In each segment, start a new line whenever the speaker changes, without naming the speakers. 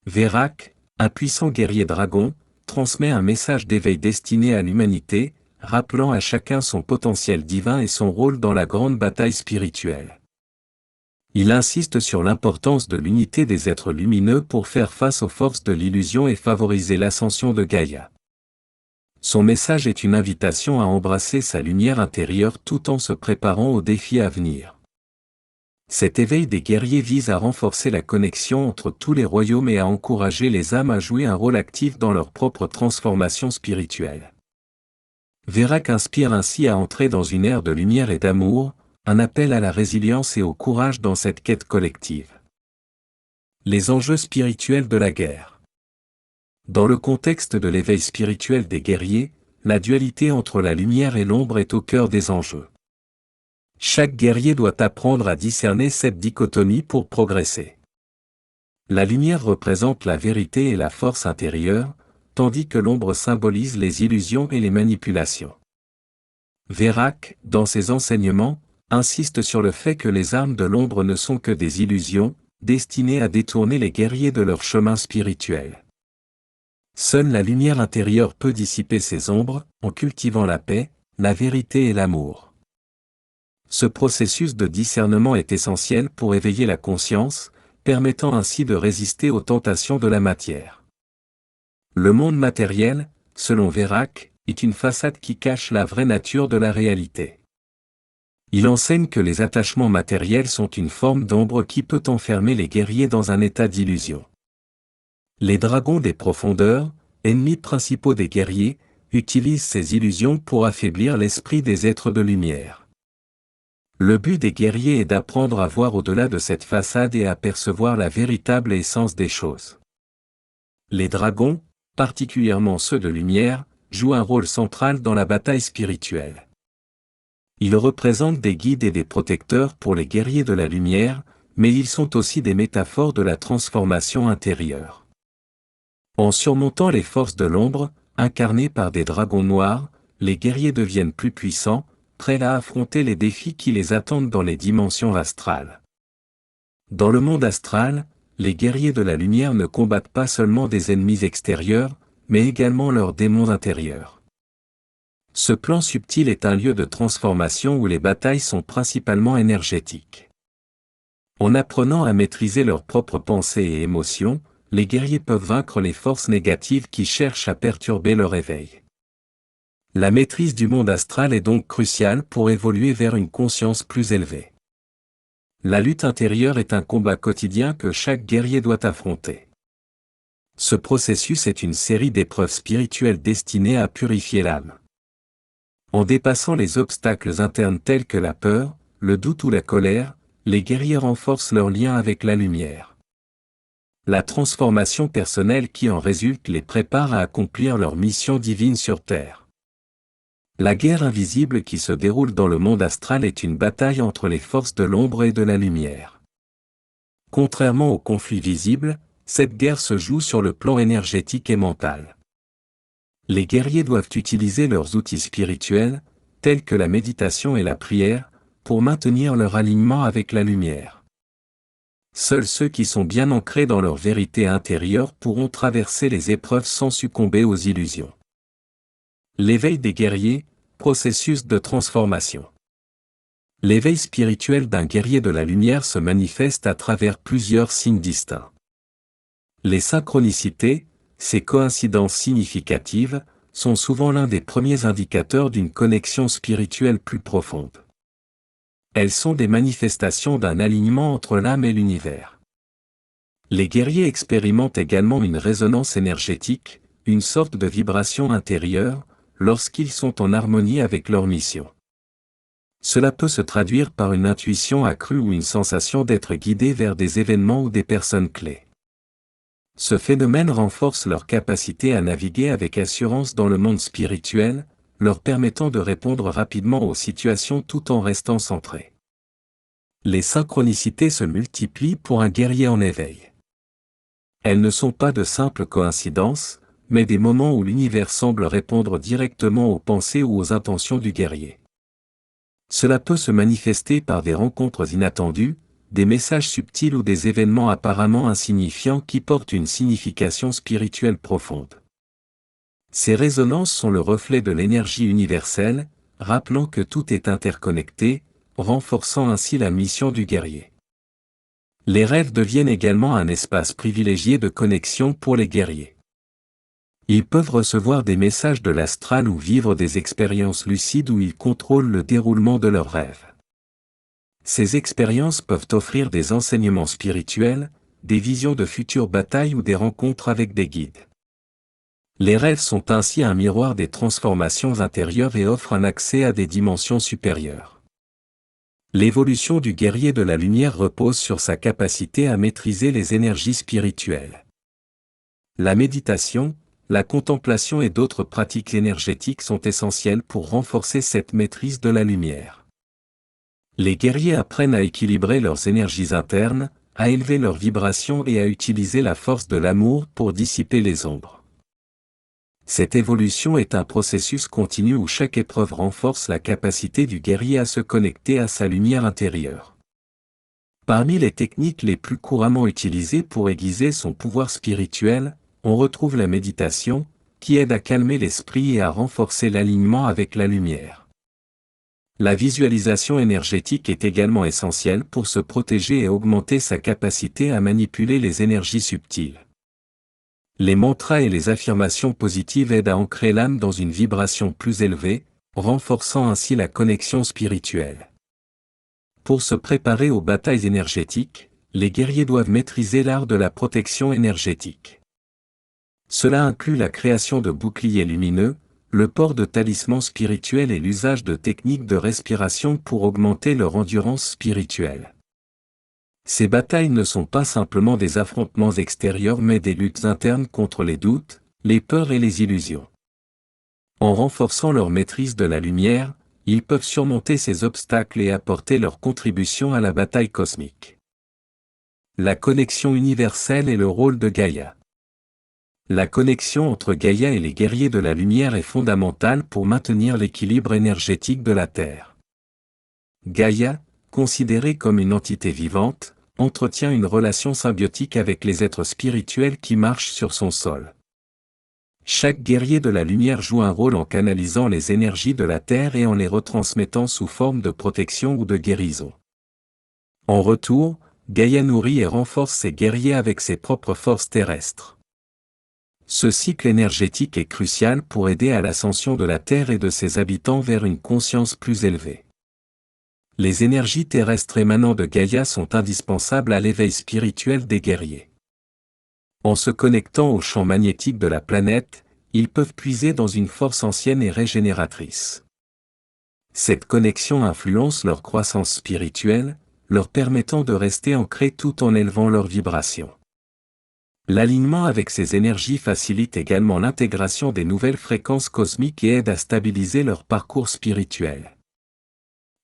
Verac, un puissant guerrier dragon, transmet un message d'éveil destiné à l'humanité, rappelant à chacun son potentiel divin et son rôle dans la grande bataille spirituelle. Il insiste sur l'importance de l'unité des êtres lumineux pour faire face aux forces de l'illusion et favoriser l'ascension de Gaïa. Son message est une invitation à embrasser sa lumière intérieure tout en se préparant aux défis à venir. Cet éveil des guerriers vise à renforcer la connexion entre tous les royaumes et à encourager les âmes à jouer un rôle actif dans leur propre transformation spirituelle. Verac inspire ainsi à entrer dans une ère de lumière et d'amour, un appel à la résilience et au courage dans cette quête collective. Les enjeux spirituels de la guerre. Dans le contexte de l'éveil spirituel des guerriers, la dualité entre la lumière et l'ombre est au cœur des enjeux. Chaque guerrier doit apprendre à discerner cette dichotomie pour progresser. La lumière représente la vérité et la force intérieure, tandis que l'ombre symbolise les illusions et les manipulations. Verac, dans ses enseignements, insiste sur le fait que les armes de l'ombre ne sont que des illusions, destinées à détourner les guerriers de leur chemin spirituel. Seule la lumière intérieure peut dissiper ces ombres, en cultivant la paix, la vérité et l'amour. Ce processus de discernement est essentiel pour éveiller la conscience, permettant ainsi de résister aux tentations de la matière. Le monde matériel, selon Verac, est une façade qui cache la vraie nature de la réalité. Il enseigne que les attachements matériels sont une forme d'ombre qui peut enfermer les guerriers dans un état d'illusion. Les dragons des profondeurs, ennemis principaux des guerriers, utilisent ces illusions pour affaiblir l'esprit des êtres de lumière. Le but des guerriers est d'apprendre à voir au-delà de cette façade et à percevoir la véritable essence des choses. Les dragons, particulièrement ceux de lumière, jouent un rôle central dans la bataille spirituelle. Ils représentent des guides et des protecteurs pour les guerriers de la lumière, mais ils sont aussi des métaphores de la transformation intérieure. En surmontant les forces de l'ombre, incarnées par des dragons noirs, les guerriers deviennent plus puissants, prêts à affronter les défis qui les attendent dans les dimensions astrales. Dans le monde astral, les guerriers de la lumière ne combattent pas seulement des ennemis extérieurs, mais également leurs démons intérieurs. Ce plan subtil est un lieu de transformation où les batailles sont principalement énergétiques. En apprenant à maîtriser leurs propres pensées et émotions, les guerriers peuvent vaincre les forces négatives qui cherchent à perturber leur éveil. La maîtrise du monde astral est donc cruciale pour évoluer vers une conscience plus élevée. La lutte intérieure est un combat quotidien que chaque guerrier doit affronter. Ce processus est une série d'épreuves spirituelles destinées à purifier l'âme. En dépassant les obstacles internes tels que la peur, le doute ou la colère, les guerriers renforcent leur lien avec la lumière. La transformation personnelle qui en résulte les prépare à accomplir leur mission divine sur Terre. La guerre invisible qui se déroule dans le monde astral est une bataille entre les forces de l'ombre et de la lumière. Contrairement aux conflits visibles, cette guerre se joue sur le plan énergétique et mental. Les guerriers doivent utiliser leurs outils spirituels, tels que la méditation et la prière, pour maintenir leur alignement avec la lumière. Seuls ceux qui sont bien ancrés dans leur vérité intérieure pourront traverser les épreuves sans succomber aux illusions. L'éveil des guerriers, processus de transformation. L'éveil spirituel d'un guerrier de la lumière se manifeste à travers plusieurs signes distincts. Les synchronicités, ces coïncidences significatives, sont souvent l'un des premiers indicateurs d'une connexion spirituelle plus profonde. Elles sont des manifestations d'un alignement entre l'âme et l'univers. Les guerriers expérimentent également une résonance énergétique, une sorte de vibration intérieure, lorsqu'ils sont en harmonie avec leur mission. Cela peut se traduire par une intuition accrue ou une sensation d'être guidé vers des événements ou des personnes clés. Ce phénomène renforce leur capacité à naviguer avec assurance dans le monde spirituel, leur permettant de répondre rapidement aux situations tout en restant centrés. Les synchronicités se multiplient pour un guerrier en éveil. Elles ne sont pas de simples coïncidences, mais des moments où l'univers semble répondre directement aux pensées ou aux intentions du guerrier. Cela peut se manifester par des rencontres inattendues, des messages subtils ou des événements apparemment insignifiants qui portent une signification spirituelle profonde. Ces résonances sont le reflet de l'énergie universelle, rappelant que tout est interconnecté, renforçant ainsi la mission du guerrier. Les rêves deviennent également un espace privilégié de connexion pour les guerriers. Ils peuvent recevoir des messages de l'astral ou vivre des expériences lucides où ils contrôlent le déroulement de leurs rêves. Ces expériences peuvent offrir des enseignements spirituels, des visions de futures batailles ou des rencontres avec des guides. Les rêves sont ainsi un miroir des transformations intérieures et offrent un accès à des dimensions supérieures. L'évolution du guerrier de la lumière repose sur sa capacité à maîtriser les énergies spirituelles. La méditation, la contemplation et d'autres pratiques énergétiques sont essentielles pour renforcer cette maîtrise de la lumière. Les guerriers apprennent à équilibrer leurs énergies internes, à élever leurs vibrations et à utiliser la force de l'amour pour dissiper les ombres. Cette évolution est un processus continu où chaque épreuve renforce la capacité du guerrier à se connecter à sa lumière intérieure. Parmi les techniques les plus couramment utilisées pour aiguiser son pouvoir spirituel, on retrouve la méditation, qui aide à calmer l'esprit et à renforcer l'alignement avec la lumière. La visualisation énergétique est également essentielle pour se protéger et augmenter sa capacité à manipuler les énergies subtiles. Les mantras et les affirmations positives aident à ancrer l'âme dans une vibration plus élevée, renforçant ainsi la connexion spirituelle. Pour se préparer aux batailles énergétiques, les guerriers doivent maîtriser l'art de la protection énergétique. Cela inclut la création de boucliers lumineux, le port de talismans spirituels et l'usage de techniques de respiration pour augmenter leur endurance spirituelle. Ces batailles ne sont pas simplement des affrontements extérieurs mais des luttes internes contre les doutes, les peurs et les illusions. En renforçant leur maîtrise de la lumière, ils peuvent surmonter ces obstacles et apporter leur contribution à la bataille cosmique. La connexion universelle et le rôle de Gaïa. La connexion entre Gaïa et les guerriers de la lumière est fondamentale pour maintenir l'équilibre énergétique de la Terre. Gaïa, considérée comme une entité vivante, entretient une relation symbiotique avec les êtres spirituels qui marchent sur son sol. Chaque guerrier de la lumière joue un rôle en canalisant les énergies de la Terre et en les retransmettant sous forme de protection ou de guérison. En retour, Gaïa nourrit et renforce ses guerriers avec ses propres forces terrestres. Ce cycle énergétique est crucial pour aider à l'ascension de la Terre et de ses habitants vers une conscience plus élevée. Les énergies terrestres émanant de Gaïa sont indispensables à l'éveil spirituel des guerriers. En se connectant au champ magnétique de la planète, ils peuvent puiser dans une force ancienne et régénératrice. Cette connexion influence leur croissance spirituelle, leur permettant de rester ancrés tout en élevant leur vibration. L'alignement avec ces énergies facilite également l'intégration des nouvelles fréquences cosmiques et aide à stabiliser leur parcours spirituel.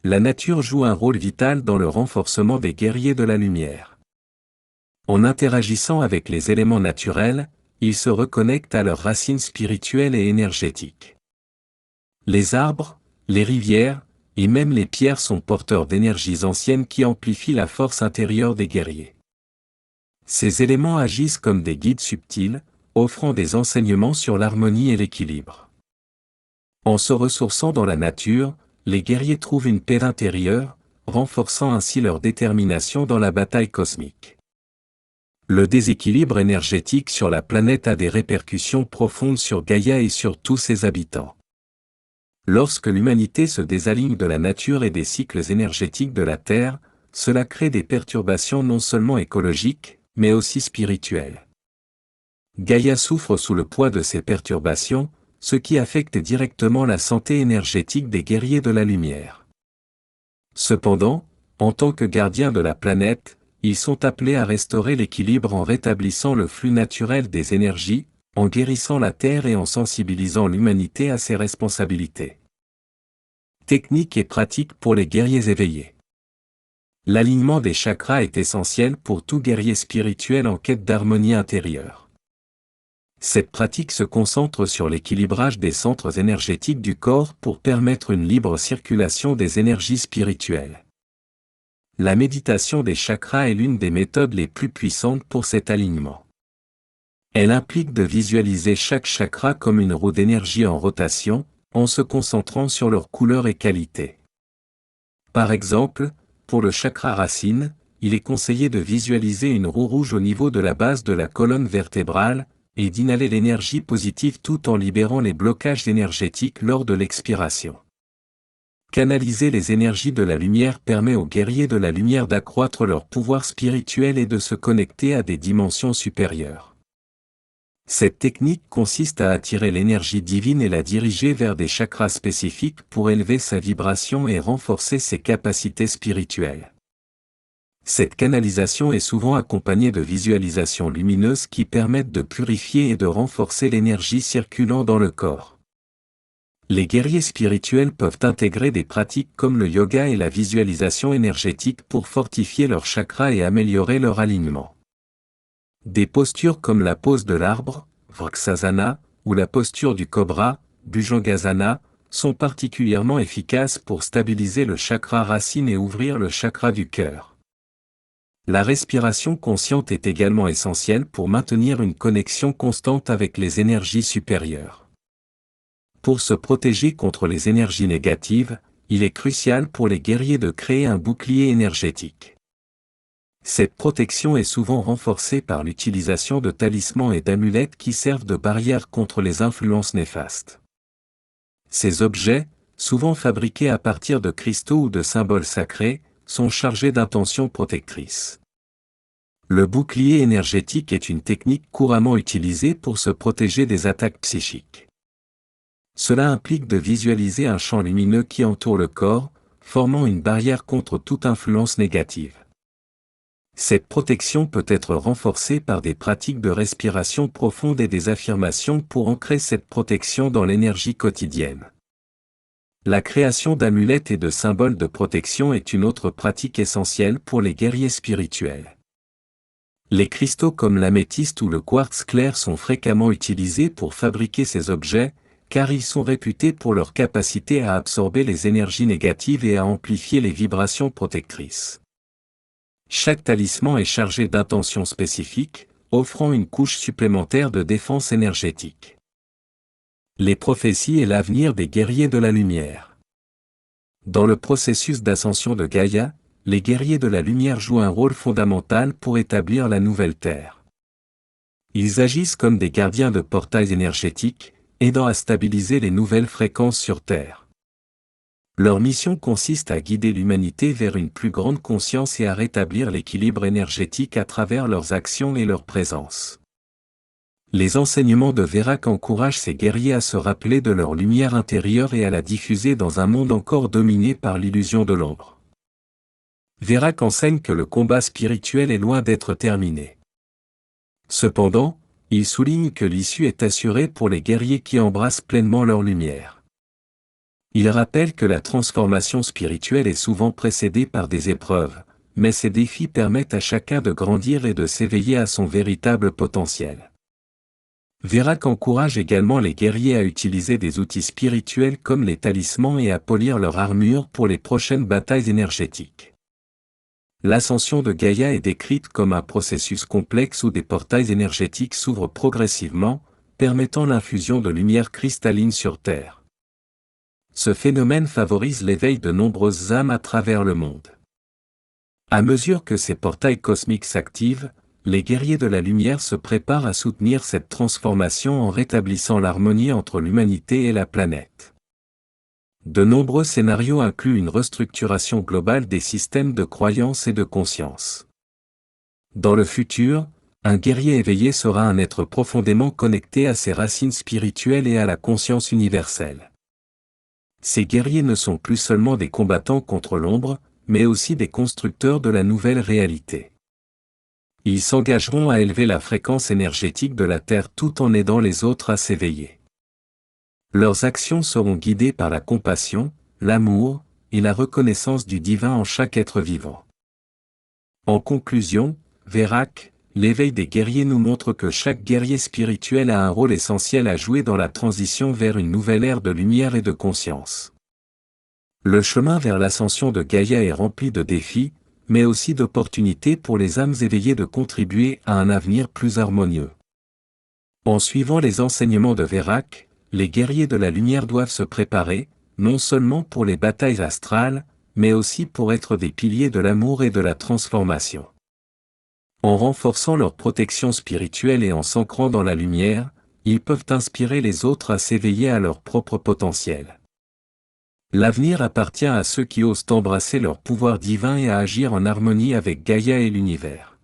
La nature joue un rôle vital dans le renforcement des guerriers de la lumière. En interagissant avec les éléments naturels, ils se reconnectent à leurs racines spirituelles et énergétiques. Les arbres, les rivières, et même les pierres sont porteurs d'énergies anciennes qui amplifient la force intérieure des guerriers. Ces éléments agissent comme des guides subtils, offrant des enseignements sur l'harmonie et l'équilibre. En se ressourçant dans la nature, les guerriers trouvent une paix intérieure, renforçant ainsi leur détermination dans la bataille cosmique. Le déséquilibre énergétique sur la planète a des répercussions profondes sur Gaïa et sur tous ses habitants. Lorsque l'humanité se désaligne de la nature et des cycles énergétiques de la Terre, cela crée des perturbations non seulement écologiques, mais aussi spirituelles. Gaïa souffre sous le poids de ces perturbations, ce qui affecte directement la santé énergétique des guerriers de la lumière. Cependant, en tant que gardiens de la planète, ils sont appelés à restaurer l'équilibre en rétablissant le flux naturel des énergies, en guérissant la Terre et en sensibilisant l'humanité à ses responsabilités. Techniques et pratiques pour les guerriers éveillés. L'alignement des chakras est essentiel pour tout guerrier spirituel en quête d'harmonie intérieure. Cette pratique se concentre sur l'équilibrage des centres énergétiques du corps pour permettre une libre circulation des énergies spirituelles. la méditation des chakras est l'une des méthodes les plus puissantes pour cet alignement. Elle implique de visualiser chaque chakra comme une roue d'énergie en rotation, en se concentrant sur leur couleur et qualité. Par exemple, pour le chakra racine, il est conseillé de visualiser une roue rouge au niveau de la base de la colonne vertébrale, et d'inhaler l'énergie positive tout en libérant les blocages énergétiques lors de l'expiration. Canaliser les énergies de la lumière permet aux guerriers de la lumière d'accroître leur pouvoir spirituel et de se connecter à des dimensions supérieures. Cette technique consiste à attirer l'énergie divine et la diriger vers des chakras spécifiques pour élever sa vibration et renforcer ses capacités spirituelles. Cette canalisation est souvent accompagnée de visualisations lumineuses qui permettent de purifier et de renforcer l'énergie circulant dans le corps. Les guerriers spirituels peuvent intégrer des pratiques comme le yoga et la visualisation énergétique pour fortifier leurs chakras et améliorer leur alignement. Des postures comme la pose de l'arbre, Vrksasana, ou la posture du cobra, Bhujangasana, sont particulièrement efficaces pour stabiliser le chakra racine et ouvrir le chakra du cœur. La respiration consciente est également essentielle pour maintenir une connexion constante avec les énergies supérieures. Pour se protéger contre les énergies négatives, il est crucial pour les guerriers de créer un bouclier énergétique. Cette protection est souvent renforcée par l'utilisation de talismans et d'amulettes qui servent de barrière contre les influences néfastes. Ces objets, souvent fabriqués à partir de cristaux ou de symboles sacrés, sont chargés d'intentions protectrices. Le bouclier énergétique est une technique couramment utilisée pour se protéger des attaques psychiques. Cela implique de visualiser un champ lumineux qui entoure le corps, formant une barrière contre toute influence négative. Cette protection peut être renforcée par des pratiques de respiration profonde et des affirmations pour ancrer cette protection dans l'énergie quotidienne. La création d'amulettes et de symboles de protection est une autre pratique essentielle pour les guerriers spirituels. Les cristaux comme l'améthyste ou le quartz clair sont fréquemment utilisés pour fabriquer ces objets, car ils sont réputés pour leur capacité à absorber les énergies négatives et à amplifier les vibrations protectrices. Chaque talisman est chargé d'intentions spécifiques, offrant une couche supplémentaire de défense énergétique. Les prophéties et l'avenir des guerriers de la lumière. Dans le processus d'ascension de Gaïa, les guerriers de la lumière jouent un rôle fondamental pour établir la nouvelle Terre. Ils agissent comme des gardiens de portails énergétiques, aidant à stabiliser les nouvelles fréquences sur Terre. Leur mission consiste à guider l'humanité vers une plus grande conscience et à rétablir l'équilibre énergétique à travers leurs actions et leur présence. Les enseignements de Vérak encouragent ces guerriers à se rappeler de leur lumière intérieure et à la diffuser dans un monde encore dominé par l'illusion de l'ombre. Vérak enseigne que le combat spirituel est loin d'être terminé. Cependant, il souligne que l'issue est assurée pour les guerriers qui embrassent pleinement leur lumière. Il rappelle que la transformation spirituelle est souvent précédée par des épreuves, mais ces défis permettent à chacun de grandir et de s'éveiller à son véritable potentiel. Vérak encourage également les guerriers à utiliser des outils spirituels comme les talismans et à polir leur armure pour les prochaines batailles énergétiques. L'ascension de Gaïa est décrite comme un processus complexe où des portails énergétiques s'ouvrent progressivement, permettant l'infusion de lumière cristalline sur Terre. Ce phénomène favorise l'éveil de nombreuses âmes à travers le monde. À mesure que ces portails cosmiques s'activent, les guerriers de la lumière se préparent à soutenir cette transformation en rétablissant l'harmonie entre l'humanité et la planète. De nombreux scénarios incluent une restructuration globale des systèmes de croyance et de conscience. Dans le futur, un guerrier éveillé sera un être profondément connecté à ses racines spirituelles et à la conscience universelle. Ces guerriers ne sont plus seulement des combattants contre l'ombre, mais aussi des constructeurs de la nouvelle réalité. Ils s'engageront à élever la fréquence énergétique de la Terre tout en aidant les autres à s'éveiller. Leurs actions seront guidées par la compassion, l'amour, et la reconnaissance du divin en chaque être vivant. En conclusion, Vérak, l'éveil des guerriers nous montre que chaque guerrier spirituel a un rôle essentiel à jouer dans la transition vers une nouvelle ère de lumière et de conscience. Le chemin vers l'ascension de Gaïa est rempli de défis, mais aussi d'opportunités pour les âmes éveillées de contribuer à un avenir plus harmonieux. En suivant les enseignements de Vérac, les guerriers de la lumière doivent se préparer, non seulement pour les batailles astrales, mais aussi pour être des piliers de l'amour et de la transformation. En renforçant leur protection spirituelle et en s'ancrant dans la lumière, ils peuvent inspirer les autres à s'éveiller à leur propre potentiel. L'avenir appartient à ceux qui osent embrasser leur pouvoir divin et à agir en harmonie avec Gaïa et l'univers.